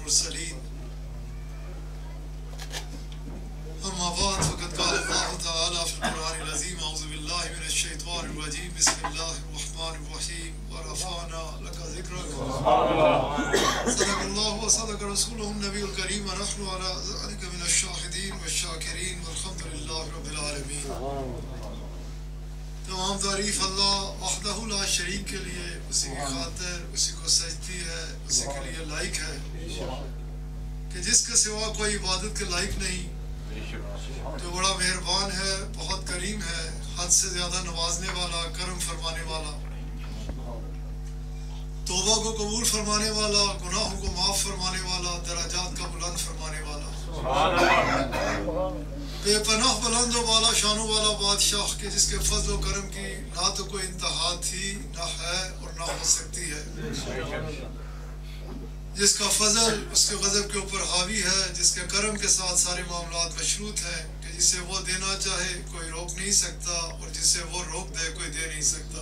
मुरसलीन अम्मा बाद फ़क़द क़ाल अल्लाहु तआला फ़िल क़ुरआनिल अज़ीम अऊज़ु बिल्लाहि मिनश शैतानिर रजीम बिस्मिल्लाहिर रहमानिर रहीम व रफ़अना लका ज़िक्रक सदक़ल्लाहु व सदक़ रसूलुहुन नबियुल करीम व नहनु अला ज़ालिका मिनश शाहिदीन व शाकिरीन वल्हम्दुलिल्लाहि रब्बिल आलमीन। तमाम तारीफ़ अल्लाह वहदहु ला शरीक के लिए, उसी की खातिर, उसी को सजती है, उसी के लिए लायक है कि जिसके सिवा कोई इबादत के लायक नहीं। जो बड़ा मेहरबान है, बहुत करीम है, हद से ज्यादा नवाजने वाला, करम फरमाने वाला, तौबा को कबूल फरमाने वाला, गुनाहों को माफ फरमाने वाला, दराजात का बुलंद फरमाने वाला, बेपनाह बुलंद वाला, शानों वाला बादशाह के जिसके फजल व करम की ना तो कोई इंतहा थी, ना है और ना हो सकती है। जिसका फजल उसके गज़ब के ऊपर हावी है, जिसके करम के साथ सारे मामलात मशरूत हैं कि जिसे वो देना चाहे कोई रोक नहीं सकता और जिसे वो रोक दे कोई दे नहीं सकता।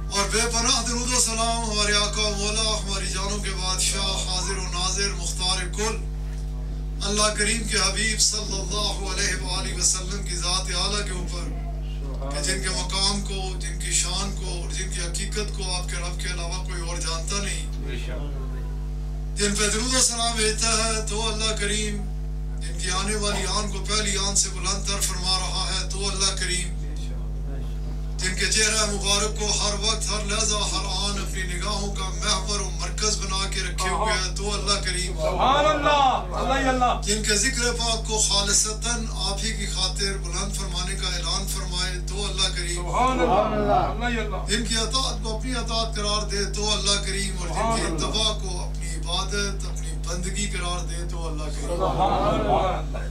और बेपनाह दरूद व सलाम हमारे आका मौला, हमारी जानों के बादशाह, हाजिर व नाजिर, मुख्तार कुल, अल्लाह करीम के हबीब सल्लल्लाहु अलैहि वसल्लम की ज़ात आला के ऊपर कि जिनके मकाम को, जिनकी शान को और जिनकी हकीकत को आपके रब के अलावा कोई और जानता नहीं, जिन पे दरूद व सलाम भेजता है तो अल्लाह करीम, जिनकी आने वाली आन को पहली आन से बुलंद तर फरमा रहा है तो अल्लाह करीम, जिनके चेहरा मुबारक को हर वक्त, हर लहजा, हर आन अपनी निगाहों का महवर और मरकज बना के रखे हुए है तो अल्लाह करीम, जिनके जिक्र पाक को खालिसतन आप ही की खातिर बुलंद फरमाने का ऐलान फरमाए तो अल्लाह करीम, जिनकी अताअत को अपनी अताअत करार दे तो अल्लाह करीम, और जिनकी इत्तबा को अपनी इबादत, अपनी बंदगी करार दे तो अल्लाह करीम।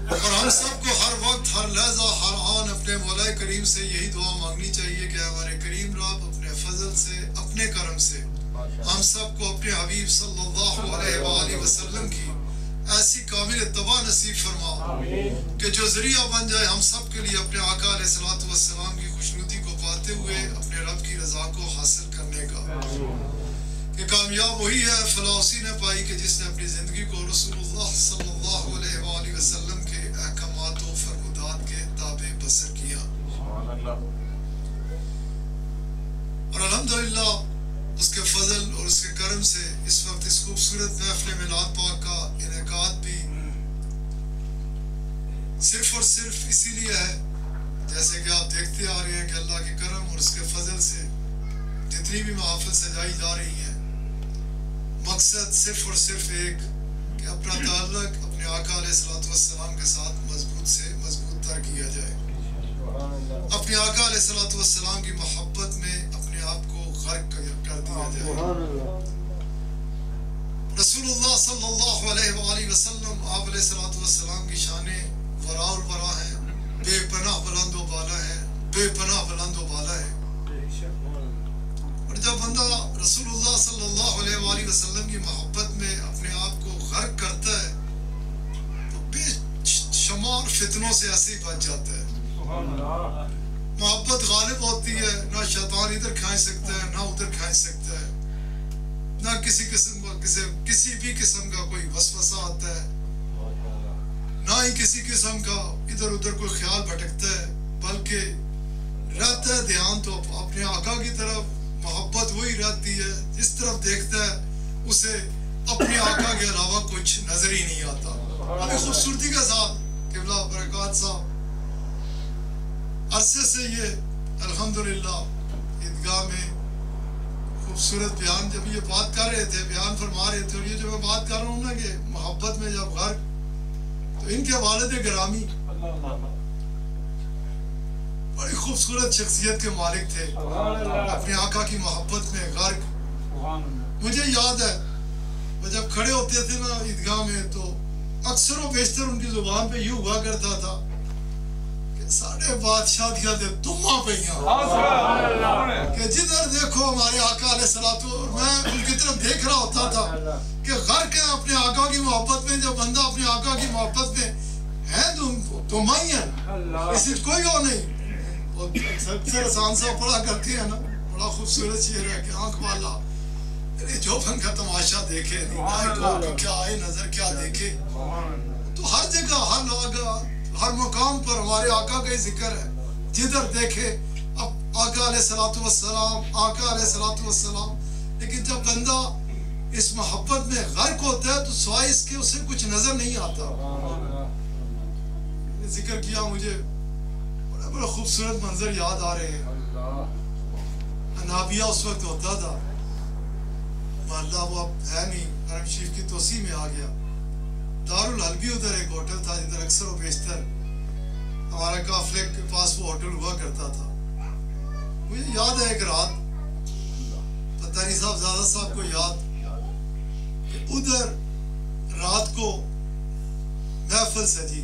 और हम सबको हर वक्त, हर लहजा, हर आन अपने मौला करीम से यही दुआ मांगनी चाहिए कि हमारे करीम रब अपने फजल से, अपने करम से हम सबको अपने हबीब सल्लल्लाहु अलैहि वसल्लम की ऐसी कामिल इत्तबा नसीब फरमा कि जो जरिया बन जाए हम सब के लिए अपने आका अलैहिस्सलातु वस्सलाम की खुशनुदी को पाते हुए अपने रब की रजा को हासिल करने का। कि कामयाब वही है, फलाह उसी ने पाई कि जिसने अपनी जिंदगी को रसूलुल्लाह सल्लल्लाहु अलैहि वसल्लम के अहकामात व फरमात के ताबे बसर किया। और अल्हम्दुलिल्लाह उसके फजल और उसके करम से इस वक्त इस खूबसूरत महफिल मिलाद पाक का इनेकाद भी सिर्फ और सिर्फ इसीलिए है, जैसे कि आप देखते आ रहे हैं कि अल्लाह के करम और उसके फजल से जितनी भी महफिल सजाई जा रही है, मकसद सिर्फ और सिर्फ एक कि अपना ताल्लुक अपने आका अलैहिस्सलातु वस्सलाम के साथ मजबूत से मजबूत तर किया जाए, अपने आका अलैहिस्सलातु वस्सलाम की मोहब्बत में अपने आप को गर्क कर दिया जाए। रसूलुल्लाह सल्लल्लाहु अलैहि वसल्लम आप अलैहिस्सलातु वस्सलाम की शाने वरा और बरा है, बेपनाह बुलंद व बाला है, बेपनाह बुलंद व बाला है। और जब बंदा रसूलुल्लाह सल्लल्लाहु अलैहि वसल्लम की मोहब्बत में अपने आप को गर्क करता है तो बेशुमार फितनों से ऐसे ही बच जाता है। मोहब्बत गालिब होती है, ना शैतान इधर खींच सकता है, ना उधर खींच सकता है, ना किसी भी किस्म का कोई वसवसा आता है, ना ही किसी किस्म का इधर उधर कोई ख्याल भटकता है, बल्कि रहता है ध्यान तो अपने आका की तरफ, मोहब्बत वही रहती है, जिस तरफ देखता है उसे अपने आका के अलावा कुछ नजर ही नहीं आता। अभी खूबसूरती के साथ क़िबला बरकत साहब अरसे से ये अल्हम्दुलिल्लाह ईदगाह में खूबसूरत बयान, जब ये बात कर रहे थे, बयान फरमा रहे थे, और ये जो मैं बात कर रहा हूँ ना कि मोहब्बत में जब गर्क, तो इनके वालिद गिरामी बड़ी खूबसूरत शख्सियत के मालिक थे, अपने आका की मोहब्बत में गर्क। मुझे याद है वो जब खड़े होते थे ना ईदगाह में तो अक्सर व बेशतर उनकी जुबान पे यूं हुआ करता था कि साढ़े बादशाह दिया दे तुम्मा पे कि जिधर देखो हमारे आका अलैहिस्सलातु, और मैं उनकी तरफ देख रहा होता था कि गर्क है अपने आका की मोहब्बत में। जब बंदा अपने आका की मोहब्बत में है तो मायन इसी कोई और नहीं। अक्सर आसान सा पढ़ा करते हैं ना, बड़ा खूबसूरत शेर है कि आंख वाला जोबन का तमाशा देखे नहीं, क्या आए नजर क्या देखे। तो हर जगह हर मुकाम पर हमारे आका का ही जिक्र है, जिधर देखे अब आका अलैहिस्सलातु वस्सलाम, आका अलैहिस्सलातु वस्सलाम। लेकिन जब बंदा इस मोहब्बत में गर्क होता है तो सिवाय इसके उसे कुछ नजर नहीं आता। जिक्र किया, मुझे बड़ा बड़ा खूबसूरत मंजर याद आ रहे हैं। अनाबिया उस वक्त होता था, माल्ला वो अब है नहीं, हरम शरीफ की तोसी में आ गया। दारुल हल्बी उधर एक होटल था जिधर अक्सर व बेशतर हमारा काफले के पास वो होटल हुआ करता था। मुझे याद है एक रात, पता नहीं साहब ज़्यादा साहब को याद, कि उधर रात को महफिल सजी।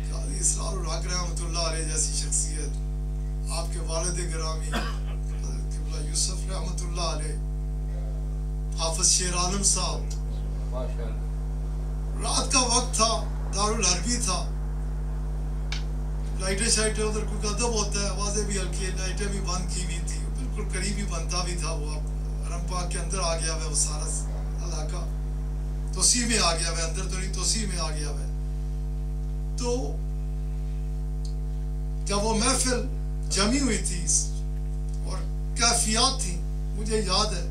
काजी इसरार उल हक रहमतुल्लाह अलैह जैसी शख्सियत, आपके वालिद गिरामी किबला यूसुफ रहमतुल्लाह अलैह, हाफिज शेर आलम साहब, रात का वक्त था, दारुल हरबी था, लाइटें शाइटें उधर कोई अदब होता है, आवाजें भी हल्की, लाइटें भी बंद की हुई थी, बिल्कुल करीबी बनता भी था। वो हरम पाक के अंदर आ गया है वो सारा इलाका, तोसी में आ गया है, अंदर तो नहीं तोसी में आ गया है। तो जब वो महफिल जमी हुई थी और कैफियत थी, मुझे याद है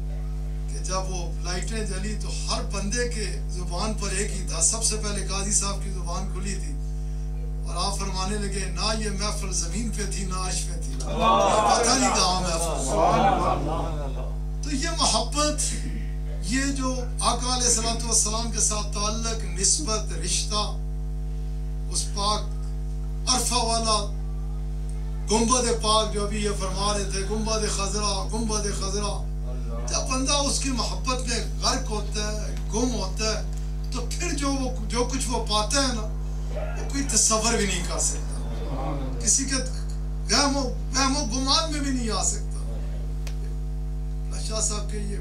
कि जब वो लाइटें जली तो हर बंदे के जुबान पर एक ही था। सबसे पहले काजी साहब की जुबान खुली थी और आप फरमाने लगे, ना ये महफिल जमीन पे थी ना अर्श पे थी, पता नहीं कहाँ महफिल। तो ये मोहब्बत, ये जो आका अलैहिस्सलातु वस्सलाम के साथ ताल्लुक, निस्बत, रिश्ता, उस पाक अरफा वाला गुंबद पाक जो अभी ये फरमा रहे थे, गुंबद खजरा, जब बंदा उसकी मोहब्बत में गर्क होता है, गुम होता है, तो फिर जो कुछ वो पाता है ना, वो कोई तसव्वुर भी नहीं कर सकता, किसी के वहमो गुमान में भी नहीं आ सकता। शाह साहब के ये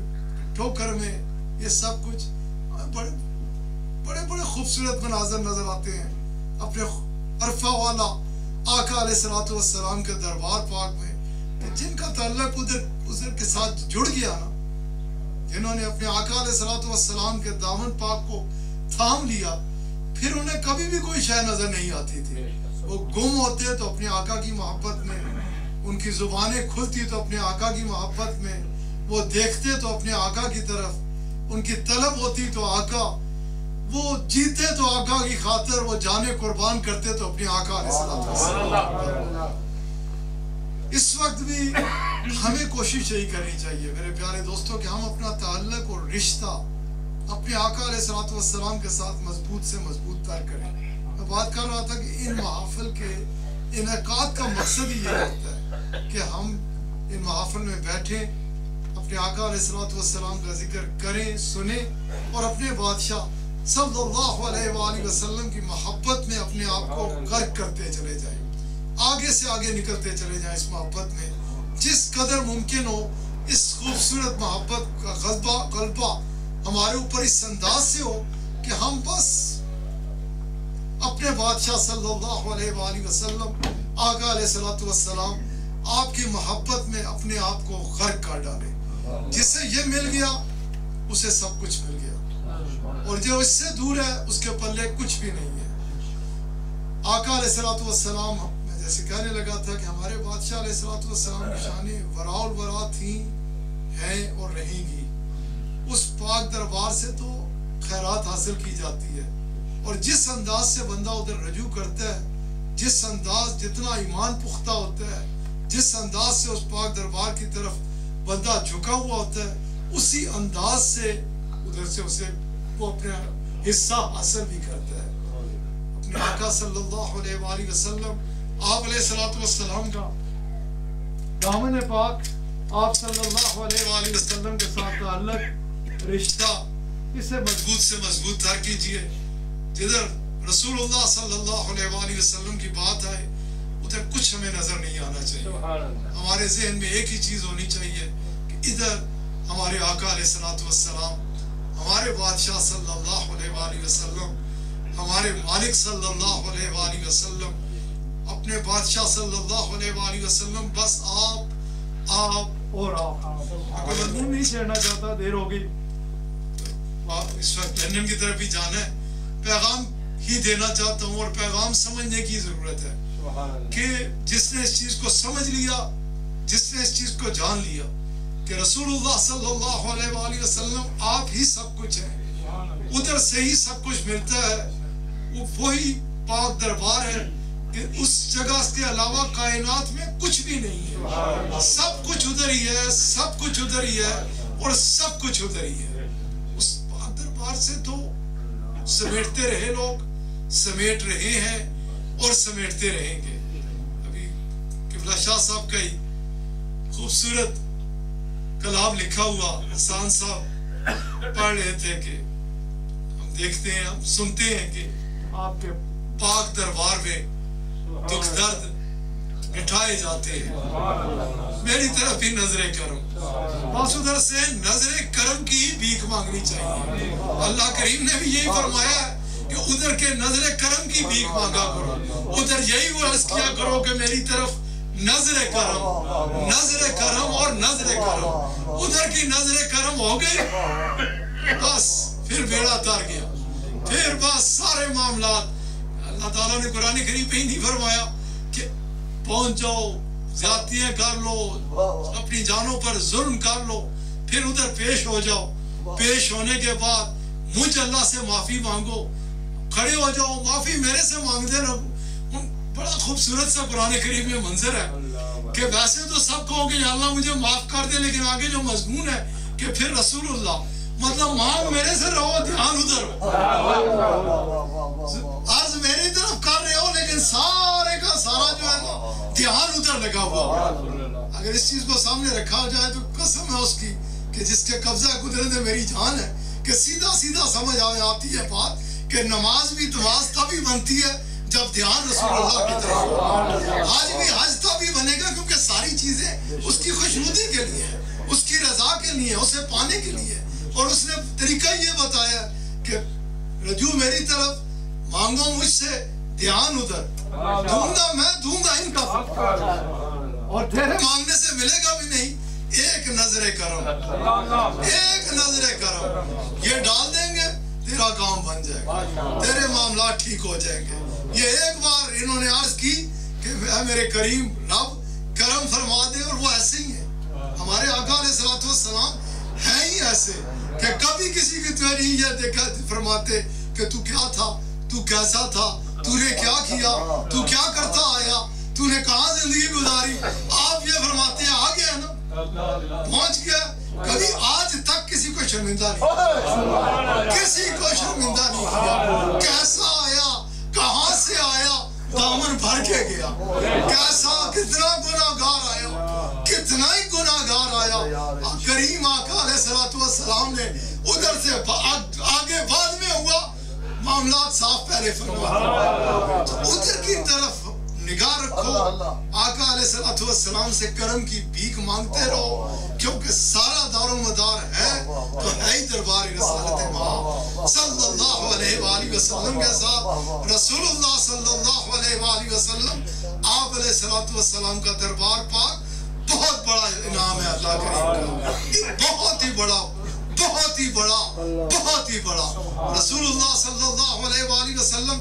ठोकर में ये सब कुछ बड़े बड़े खूबसूरत मनाजर नजर आते हैं अपने अरफा वाला आका अलैहिस्सलातु वस्सलाम के दरबार पाक में, कि जिनका ताल्लुक उधर के साथ जुड़ गया ना, जिन्होंने अपने आका अलैहिस्सलातु वस्सलाम के दामन पाक को थाम लिया, फिर उन्हें कभी भी कोई शय नजर नहीं आती थी। वो गुम होते तो अपने आका की मोहब्बत में, उनकी जुबानें खुलती तो अपने आका की मोहब्बत में, वो देखते तो अपने आका की तरफ, उनकी तलब होती तो आका, वो जीते तो आका की खातिर, वो जाने कुर्बान करते तो अपने आका अलैहिस्सलातु वस्सलाम। इस वक्त भी हमें कोशिश यही करनी चाहिए मेरे प्यारे दोस्तों कि हम अपना ताल्लुक और रिश्ता अपने आका अलैहिस्सलातु वस्सलाम के साथ मजबूत से मजबूत तर करें। मैं बात कर रहा था कि इन महफिल के इनेकाद का मकसद ही ये होता है कि हम इन महफिल में बैठे, अपने आका अलैहिस्सलातु वस्सलाम का जिक्र करें, सुने और अपने बादशाह सल्लल्लाहु अलैहि वसल्लम की मोहब्बत में अपने आप को गर्क करते चले जाएं, आगे से आगे निकलते चले जाएं इस मोहब्बत में। जिस कदर मुमकिन हो इस खूबसूरत मोहब्बत का गलबा हमारे ऊपर इस अंदाज से हो कि हम बस अपने बादशाह सल्लल्लाहु अलैहि वसल्लम, आका अलैहिस्सलातु वस्सलाम, आपकी मोहब्बत में अपने आप को गर्क कर डालें। जिससे ये मिल गया उसे सब कुछ मिल गया, और जो इससे दूर है उसके पल्ले कुछ भी नहीं है। आका अलैहिस्सलातु वस्सलाम, मैं जैसे कहने लगा था कि हमारे बादशाह अलैहिस्सलातु वस्सलाम की शानें वराउल वरा थी, हैं और रहेंगी। उस पाक दरबार से तो खैरात हासिल की जाती है, और जिस अंदाज से बंदा उधर रजू करता है, जिस अंदाज, जितना ईमान पुख्ता होता है, जिस अंदाज से उस पाक दरबार की तरफ बंदा झुका हुआ होता है, उसी अंदाज से उधर से उसे वो अपना हिस्सा हासिल भी करता है। अपने आका सल्लल्लाहु अलैहि वसल्लम, आप अलैहिस्सलातु वस्सलाम का दामन पाक, आप सल्लल्लाहु अलैहि वसल्लम के साथ ताल्लुक, रिश्ता, इसे मजबूत से मजबूत तर कीजिए। जिधर रसूलुल्लाह सल्लल्लाहु अलैहि वसल्लम की बात आए उधर कुछ हमें नजर नहीं आना चाहिए। हमारे जहन में एक ही चीज होनी चाहिए कि इधर हमारे आका अलैहिस्सलातु वस्सलाम, हमारे बादशाह सल्लल्लाहु अलैहि वसल्लम, हमारे मालिक सल्लल्लाहु अलैहि वसल्लम, अपने बादशाह सल्लल्लाहु अलैहि वसल्लम, बस आप और आप अगर मजमून नहीं छेड़ना चाहता, देर हो गई, आप इस वक्त लंदन की तरफ भी जाना है, पैगाम ही देना चाहता हूँ और पैगाम समझने की जरूरत है कि जिसने इस चीज को समझ लिया, जिसने इस चीज को जान लिया कि रसूलुल्लाह सल्लल्लाहु अलैहि वसल्लम आप ही सब कुछ है, उधर से ही सब कुछ मिलता है, वो वही पाक दरबार है कि उस जगह के अलावा कायनात में कुछ भी नहीं है, सब कुछ उधर ही है, सब कुछ उधर ही है और सब कुछ उधर ही है। उस पाक दरबार से तो समेटते रहे लोग, समेट रहे हैं और समेटते रहेंगे। अभी किबला शाह साहब का ही खूबसूरत कलाम लिखा हुआ हसन साहब पढ़ रहे थे कि हम देखते हैं, हम सुनते हैं कि आपके पाक दरबार में दुख दर्द मिटाए जाते हैं, मेरी तरफ ही नजरे करम, बस उधर से नजरे करम की ही भीख मांगनी चाहिए। अल्लाह करीम ने भी यही फरमाया है कि उधर के नजरे करम की भीख मांगा करो, उधर यही वर्ष किया करो कि मेरी तरफ नजरे करम, नजरे करम और नजरे करम, उधर की नजरे करम हो गई, बस फिर बेड़ा तर गया, फिर बस सारे मामलात। अल्लाह ताला ने कुरान करीम पे ही नहीं फरमाया कि पहुंच जाओ, ज्यादतियां कर लो, अपनी जानों पर जुल्म कर लो, फिर उधर पेश हो जाओ, पेश होने के बाद मुझ अल्लाह से माफी मांगो, खड़े हो जाओ, माफी मेरे से मांग देना। बड़ा खूबसूरत सा कुरान करीम में मंजर है कि वैसे तो सब कहोगे अल्लाह मुझे माफ कर दे, लेकिन आगे जो मजमून है कि फिर रसूलुल्लाह, मतलब मांग मेरे से रहो, ध्यान उधर अर्ज मेरी तरफ कर रहे हो, लेकिन सारे का सारा जो है ना ध्यान उधर लगा हुआ। अगर इस चीज को सामने रखा जाए तो कसम है उसकी कि जिसके कब्जा कुदरत में मेरी जान है कि सीधा सीधा समझ आती है बात कि नमाज भी तवाज तभी बनती है जब ध्यान रसूलुल्लाह की तरफ हो। आज भी हज तभी बनेगा क्योंकि सारी चीजें उसकी खुशनुदी के लिए है, उसकी रजा के लिए, उसे पाने के लिए। और उसने तरीका ये बताया कि रजू मेरी तरफ, मांगो मुझसे, ध्यान उधर, दूंगा मैं, दूंगा इनका, और तेरे मांगने से मिलेगा भी नहीं, एक नजरे करम, एक नजरे करम ये डाल देंगे, तेरा काम बन जाएगा, तेरे मामला ठीक हो जाएंगे। ये एक बार इन्होंने अर्ज की कि मेरे करीम रब करम फरमा दे, और वो ऐसे ही है। हमारे आका अलैहिस्सलातु वस्सलाम है ही ऐसे कि कभी किसी की तुझे नहीं ये देखा फरमाते कि तू क्या था, तू कैसा था, तूने क्या किया, तू क्या करता आया, तूने कहाँ जिंदगी गुजारी। आप ये फरमाते हैं आ गया ना, पहुंच गया, कभी आज तक किसी को शर्मिंदा नहीं, किसी को शर्मिंदा नहीं किया। कैसा आया, कहाँ से आया, दामन भर के गया, कैसा, कितना गुनाहगार आया, कितना ही गुनाहगार आया। करीम आका अलैहिस्सलातु वस्सलाम ने उधर से आगे बाद में हुआ मामलात साफ पहले फरमाया, उधर की तरफ निगाह रखो, आका अलैहिस्सलातु वस्सलाम से करम की भीख मांगते रहो, क्योंकि सारा दारोमदार है तो है ही दरबार रसूलत महा सल्लल्लाहु अलैहि वसल्लम के साथ। रसूलुल्लाह सल्लल्लाहु अलैहि वसल्लम आप अलैहिस्सलातु वस्सलाम का दरबार पाक बहुत बड़ा इनाम है अल्लाह करीम का, बहुत ही बड़ा, बहुत ही बड़ा, बहुत ही बड़ा। रसूलुल्लाह सल्लल्लाहु अलैहि वसल्लम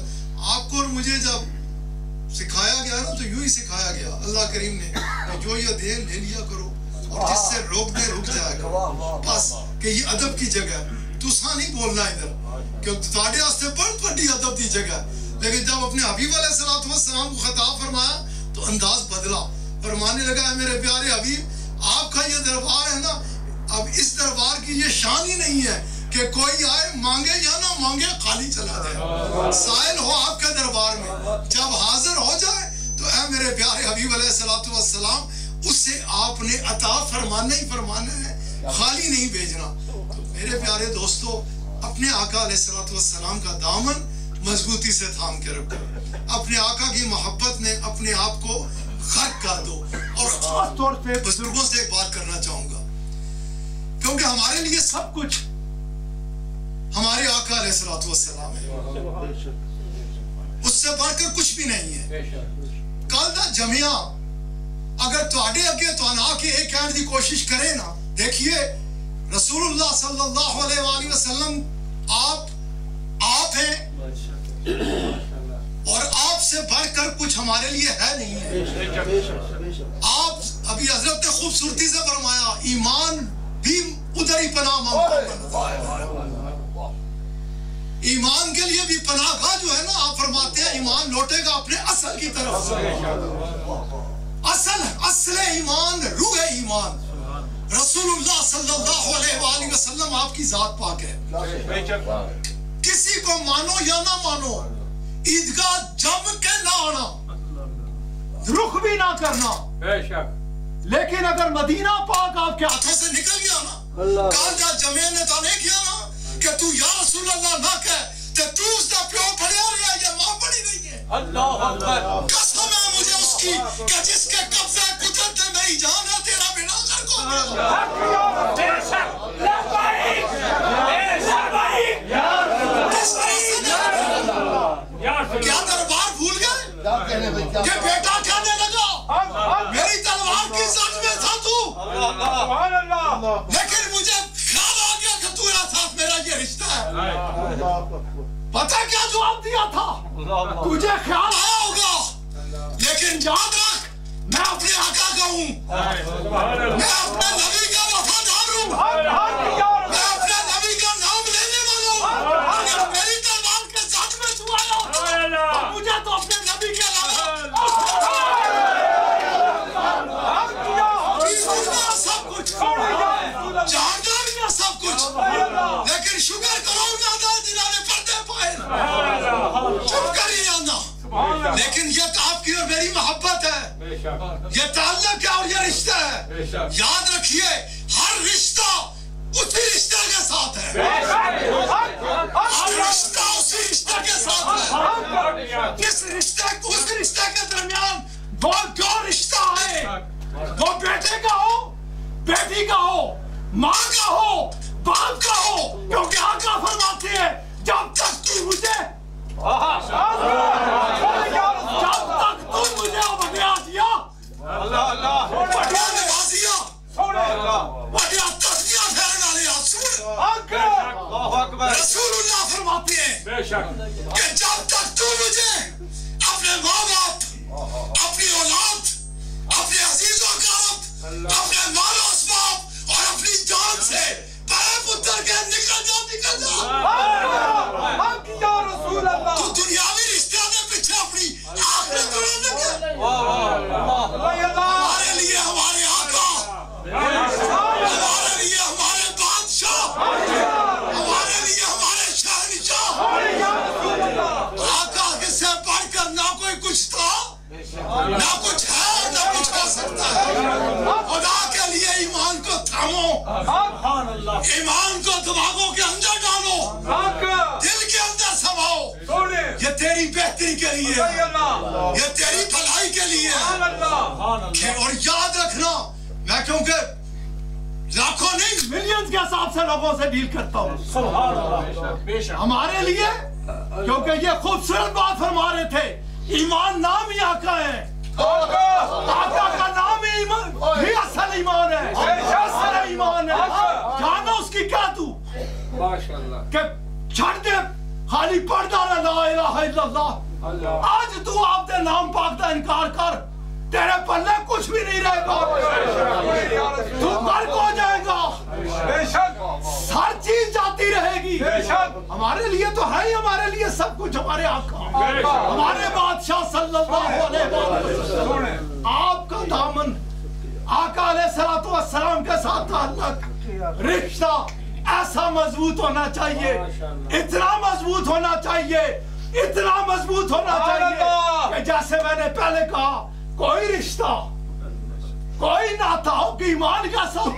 आपको और मुझे जब सिखाया गया ना तो यूं ही सिखाया गया अल्लाह करीम ने, जो ये दे ले लिया करो और जिससे रोक दे रुक जाया करो, बस कि ये अदब की जगह, तुसा नहीं बोलना इधर, क्योंकि तुम्हारे वास्ते बहुत बड़ी अदब की जगह। लेकिन जब अपने हबीब अलैहिस्सलातु वस्सलाम को खिताब फरमाया तो अंदाज बदला, फरमाने लगा है मेरे प्यारे हबीब आपका ये दरबार है ना, अब इस दरबार की ये शान ही नहीं है कि कोई आए मांगे या ना मांगे खाली चला जाए, साइल हो आपके दरबार में, जब हाजिर हो जाए तो ऐ मेरे प्यारे हबीब अलैहिस्सलातु वस्सलाम उससे आपने अता फरमाना ही फरमाना है, खाली नहीं भेजना। तो मेरे प्यारे दोस्तों, अपने आका अलैहिस्सलातु वस्सलाम का दामन मजबूती से थाम के रखो, अपने आका की मोहब्बत में अपने आप को खर्च कर दो। और खास तौर पे बुजुर्गों से एक बात करना चाहूंगा, क्योंकि हमारे लिए सब कुछ हमारे आका अलैहिस्सलातु वस्सलाम है, उससे बढ़कर कुछ भी नहीं है। कल दा जमिया अगर तुहाडे अगे तुहानू आके एक कहने की कोशिश करे ना, देखिए रसूलुल्लाह सल्लल्लाहु अलैहि वसल्लम आप हैं और आपसे बढ़कर कुछ हमारे लिए है नहीं है। आप अभी हजरत ने खूबसूरती से फरमाया ईमान भी उधर ही पनाह मांगता, ईमान के लिए भी पनाहगाह जो है ना, आप फरमाते हैं ईमान लौटेगा अपने असल की तरफ। असले ईमान, रूह ईमान रसूलुल्लाह सल्लल्लाहु अलैहि वसल्लम आपकी जात पाक है। किसी को मानो या ना मानो, ईदगाह जम के ना आना, रुख भी ना करना, लेकिन अगर मदीना पाक आपके हाथों से निकल गया ना, कालजा जमे ने तो नहीं किया ना कि तू या रसूल अल्लाह ना कह, ते तू उसका प्यो पढ़िया रहा या मां पढ़ी नहीं है। अल्लाह अकबर। कसम है मुझे उसकी कि जिसके कब्जे कुदरत में मेरी जान है, तेरा बिना कर को बेशक क्या दरबार भूल गए कि बेटा कहने लगा मेरी तलवार की सच में था तू, लेकिन मुझे ख्याल आ गया कि तू मेरा साथ, मेरा ये रिश्ता है। पता क्या जवाब दिया था? तुझे ख्याल आया होगा, लेकिन याद रख मैं अपने आका का हूँ, मैं अपने नबी का वफादार हूँ, मैं अपने नबी का नाम लेने वाला हूँ। अगर मेरी तलवार के साथ में तू आया तो मुझे तो अपने नबी के अलावा सब कुछ जानता भी है, सब कुछ, लेकिन शुक्र करो जिन्होंने पर्दे पाए, चुप करिए आना। लेकिन ये तो आपकी और मेरी मोहब्बत है, ये ताल्लुक है और ये रिश्ता है। याद रखिए हर रिश्ता उसी रिश्ते के साथ है, हर रिश्ता उसी रिश्ते के साथ है। जिस रिश्ते को उस रिश्ते के दरमियान वो जो रिश्ता है, वो बेटे का हो, बेटी का हो, माँ का हो, बाप का हो, क्योंकि आका फरमाते हैं जब तक तू मुझे बढ़िया दिया, बढ़िया नवाजिया, बढ़िया तस्बियां फेरने वाले रसूलुल्लाह फरमाते हैं कि जब तक तू मुझे अपने माँ बाप, अपनी औलाद, अपने अजीज व अक़ारब, अपने मालो असबाब और अपनी जान से बड़े पुत्र के निकल जा तू दुनियावी रिश्ते के पीछे अपनी आखिरत बनाने हमारे लिए हमारे आका, हमारे लिए हमारे बादशाह, हमारे लिए हमारे शहंशाह, आका से बढ़कर ना कोई कुछ था, ना कुछ है, ना कुछ हो सकता है। खुदा के लिए ईमान को थामो, ईमान को दिमागों के अंदर डालो, दिल के अंदर समाओ। ये तेरी बेहतरी के लिए, ये तेरी भलाई के लिए। और याद रखना मैं क्योंकि लाखों नहीं मिलियंस के हिसाब से लोगों से डील करता हूँ हमारे लिए, क्योंकि ये खूबसूरत बात फरमा रहे थे, ईमान नाम ही आका है, आका का नाम ही ईमान ही असल ईमान है, असल ईमान है। जाना उसकी क्या तू कि छड़ दे खाली पढ़दा ला इलाहा इल्लल्लाह। आज तू आपके नाम पाक का इनकार कर, तेरे पल्ले कुछ भी नहीं रहेगा, तू गर्क हो जाएगा, हर चीज जाती रहेगी। हमारे लिए तो है ही, हमारे लिए सब कुछ, हमारे आका, हमारे बादशाह सल्लल्लाहु अलैहि वसल्लम। आपका दामन आका अलैहिस्सलातु वस्सलाम के साथ ताल्लुक, रिश्ता ऐसा मजबूत होना चाहिए, इतना मजबूत होना चाहिए, इतना मजबूत होना चाहिए कि जैसे मैंने पहले कहा, कोई रिश्ता, कोई नाता हो कि ईमान का सब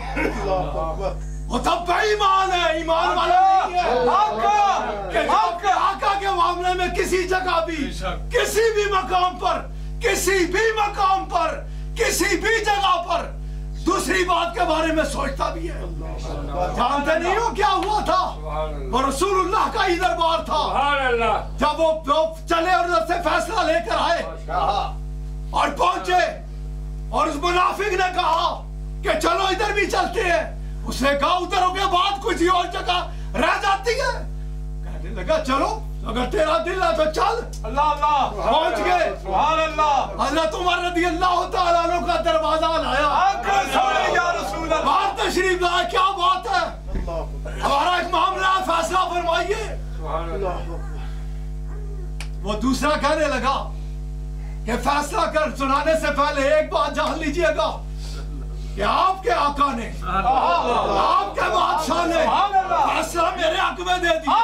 वो तो बेईमान है, ईमान वाला नहीं है। आका के मामले में किसी जगह भी, किसी भी मकाम पर, किसी भी मकाम पर, किसी भी जगह पर दूसरी बात के बारे में सोचता भी है। जानते नहीं हो क्या हुआ था? वो रसूलुल्लाह का ही दरबार था, जब वो चले और उधर से फैसला लेकर आए और पहुंचे और उस मुनाफिक ने कहा कि चलो इधर भी चलते हैं। उसने कहा उधर के बाद कुछ और जगह रह जाती है। कहने लगा चलो अगर तेरा दिल है तो चल। अल्लाह अल्लाह पहुंच गए। सुभान अल्लाह। हज़रत उमर रज़ियल्लाहु तआला अन्हु का दरवाजा लाया। बाहर तशरीफ लाए। क्या बात है, हमारा एक मामला फैसला फरमाइए। वो दूसरा कहने लगा कि फैसला कर सुनाने से पहले एक बात जान लीजिएगा कि आपके आका ने आपके बादशाह ने फैसला मेरे हक में दे दिया।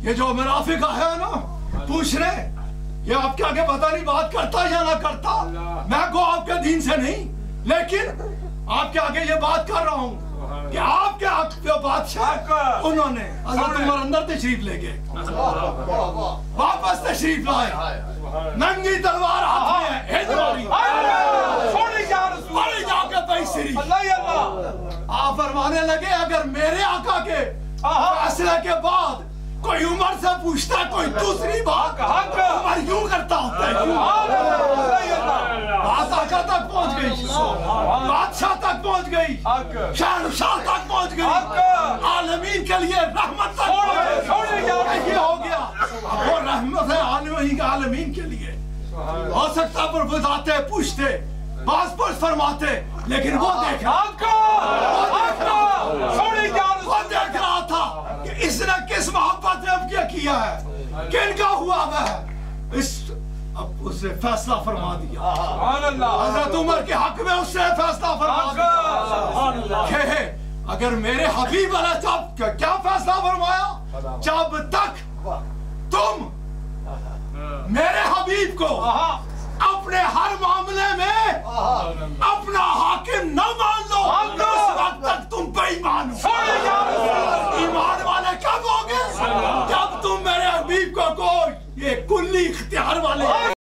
ये जो मुनाफिक है ना पूछने, ये आपके आगे पता नहीं बात करता या ना करता, मैं को आपके दीन से नहीं, लेकिन आपके आगे ये बात कर रहा हूँ कि आपके हक पे बादशाह उन्होंने हज़रत उमर अंदर तशरीफ ले गए, वापस तशरीफ लाए, नंगी तलवार हाथ में है, जाके पैसरी। आप फरमाने लगे अगर मेरे आका के फैसले के बाद कोई उमर से पूछता कोई दूसरी बात, उमर यूं करता होता है। बात आका तक पहुंच गई, बादशाह तक पहुंच गई, शहंशाह तक पहुंच गई, आलमीन के लिए रहमत तक पहुंच गई। ये हो गया वो रहमत है आलमीन के लिए। हो सकता पर बताते पूछते बास पर फरमाते, लेकिन वो देख रहा था कि इसने किस मोहब्बत में अब क्या किया है, किनका हुआ वह इस, अब उसने फैसला फरमा दिया। हज़रत उमर के हक में उसने फैसला फरमा दिया। अगर मेरे हबीब क्या फैसला फरमाया, जब तक तुम मेरे हबीब को अपने हर मामले में अपना हाकिम न मान लो, उस वक्त तक तुम बेईमान हो। ईमान वाले कब होगे, जब तुम मेरे हबीब को ये कुल्ली इख्तियार वाले